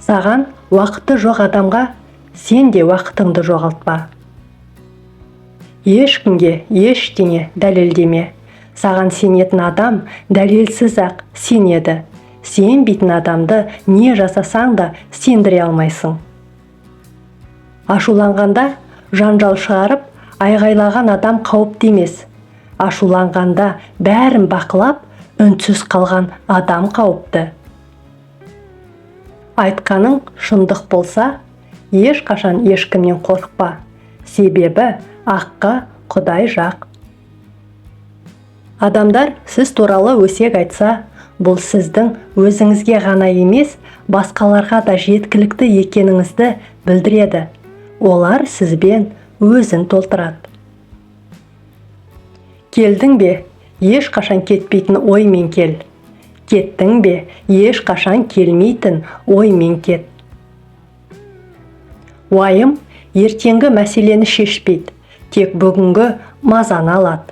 Саған уақыты жоқ адамға сен де уақытыңды жоғалтпа. Ешкімге ештеңе дәлелдеме. Саған сенетін адам дәлелсіз-ақ сенеді. Сенбейтін адамды не жасасаң да сендіре алмайсың. Ашуланғанда жанжал шығарып, айғайлаған адам қауіпті емес. Ашуланғанда бәрін бақылап, үнсіз қалған адам қауіпті. Айтқаның шындық болса, ешқашан ешкімнен қорықпа. Себебі аққа Құдай жақ. Адамдар сіз туралы өсек айтса, бұл сіздің өзіңізге ғана емес, басқаларға да жеткілікті екеніңізді білдіреді. Олар сізбен өзін толтырады. Келдің бе, ешқашан кетпейтін оймен кел. Кеттің бе, ешқашан келмейтін оймен кет. Уайым ертеңгі мәселені шешпейді, тек бүгінгі мазаны алады.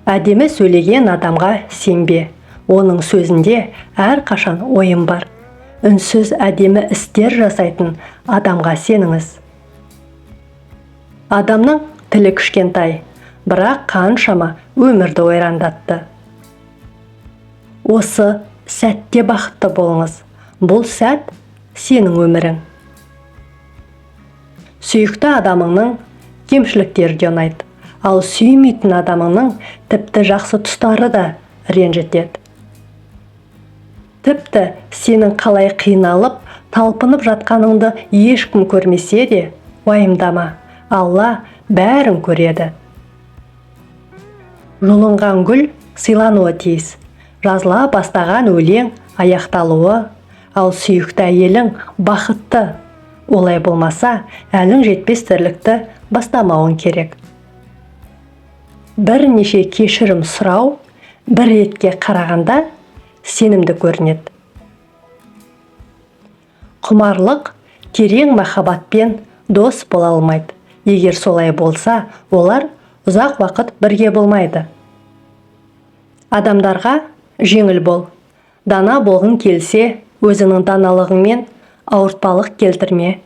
Әдемі сөйлеген адамға сенбе. Оның сөзінде әрқашан ойым бар. Үнсіз әдемі істер жасайтын адамға сеніңіз. Адамның тілі кішкентай, бірақ қаншама өмірді ойрандатты. Осы сәтте бақытты болыңыз. Бұл сәт сенің өмірің. Сүйікті адамыңның кемшіліктері де ұнайды. Ал сүймейтін адамыңның тіпті жақсы тұстары да ренжітеді. Тіпті сенің қалай қиналып, талпынып жатқаныңды ешкім көрмесе де, уайымдама. Алла бәрін көреді. Жұлынған гүл сыйлануы тиіс. Жазыла бастаған өлең аяқталуы, ал сүйікті әйелің бақытты. Олай болмаса, әлің жетпес тірлікті бастамауың керек. Бірнеше кешірім сұрау, бір ретке қарағанда сенімді көрінеді. Құмарлық терең махаббатпен дос бола алмайды. Егер солай болса, олар ұзақ уақыт бірге болмайды. Адамдарға жеңіл бол. Дана болғың келсе, өзінің даналығыңмен ауыртпалық келтірме.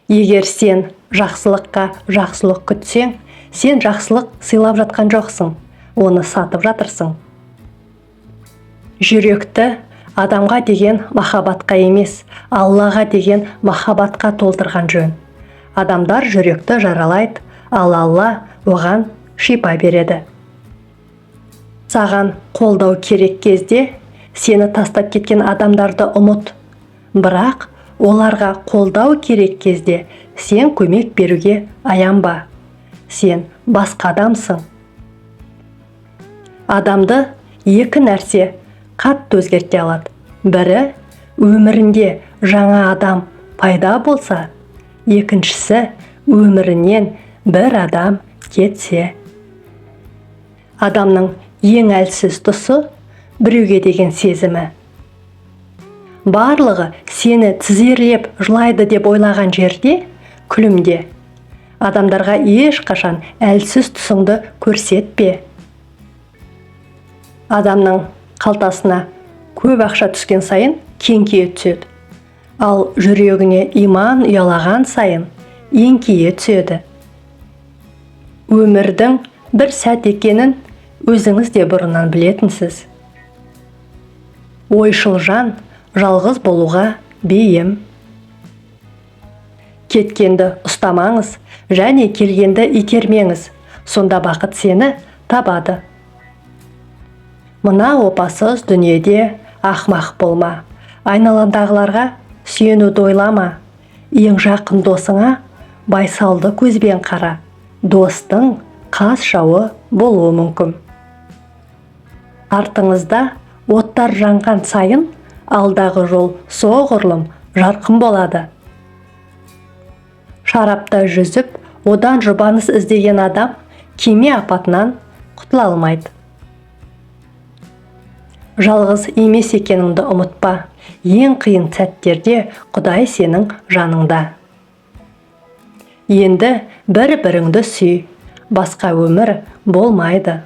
Егер сен жақсылыққа жақсылық күтсең, сен жақсылық сыйлап жатқан жоқсың, оны сатып жатырсың. Жүректі адамға деген махаббатқа емес, Аллаға деген махаббатқа толтырған жөн. Адамдар жүректі жаралайды, ал Алла оған шипа береді. Саған қолдау керек кезде сені тастап кеткен адамдарды ұмыт. Бірақ оларға қолдау керек кезде сен көмек беруге аянба. Сен басқа адамсың. Адамды екі нәрсе қатты өзгерте алады. Бірі, өмірінде жаңа адам пайда болса, екіншісі, өмірінен бір адам кетсе. Адамның ең әлсіз тұсы біреуге деген сезімі. Барлығы сені тізерлеп жылайды деп ойлаған жерде күлімде. Адамдарға ешқашан әлсіз тұсыңды көрсетпе. Адамның қалтасына көп ақша түскен сайын кеңкие түседі. Ал жүрегіне иман ұялаған сайын еңкейе түседі. Өмірдің бір сәт екенін өзіңіз де бұрыннан білетінсіз. Ойшыл жан жалғыз болуға бейім. Кеткенді ұстамаңыз, және келгенді итермеңіз, сонда бақыт сені табады. Мына опасыз дүниеде ақмақ болма, айналандағыларға сүйенуді ойлама. Ең жақын досыңа байсалды көзбен қара, достың қас жауы болуы мүмкін. Артыңызда оттар жанған сайын, алдағы жол соғұрлым жарқын болады. Шарапта жүзіп, одан жұбаныш іздеген адам кеме апатынан құтыла алмайды. Жалғыз емес екеніңді ұмытпа. Ең қиын сәттерде Құдай сенің жаныңда. Енді бір-біріңді сүй, басқа өмір болмайды.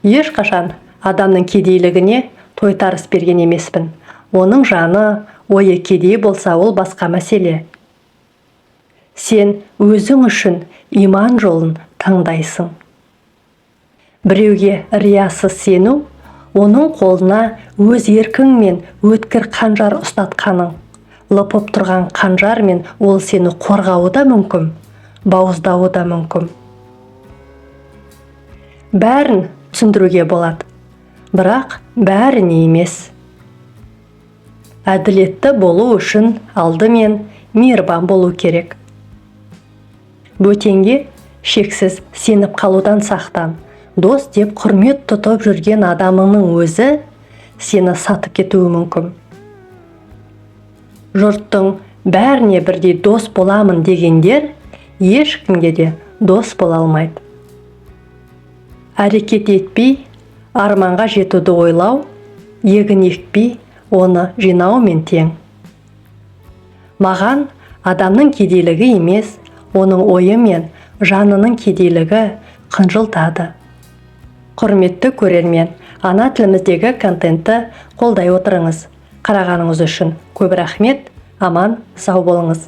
Ешқашан адамның кедейлігіне тойтарыс берген емеспін. Оның жаны, ойы кедей болса, ол басқа мәселе. Сен өзің үшін иман жолын таңдайсың. Біреуге риясыз сену, оның қолына өз еркіңмен өткір қанжар ұстатқаның. Лыпып тұрған қанжармен ол сені қорғауы да мүмкін, бауыздауы да мүмкін. Бәрін түсіндіруге болады, бірақ бәріне емес. Әділетті болу үшін алдымен мейірбан болу керек. Бөтенге шексіз сеніп қалудан сақтан. Дос деп құрмет тұтып жүрген адамының өзі сені сатып кетуі мүмкін. Жұрттың бәріне бірдей дос боламын дегендер ешкімге де дос бола алмайды. Әрекет етпей, арманға жетуді ойлау, егін екпей, оны жинаумен тең. Маған адамның кедейлігі емес, оның ойы мен жанының кедейлігі қынжылтады. Құрметті көрермен, ана тіліміздегі контентті қолдай отырыңыз. Қарағаныңыз үшін көп рахмет, аман, сау болыңыз.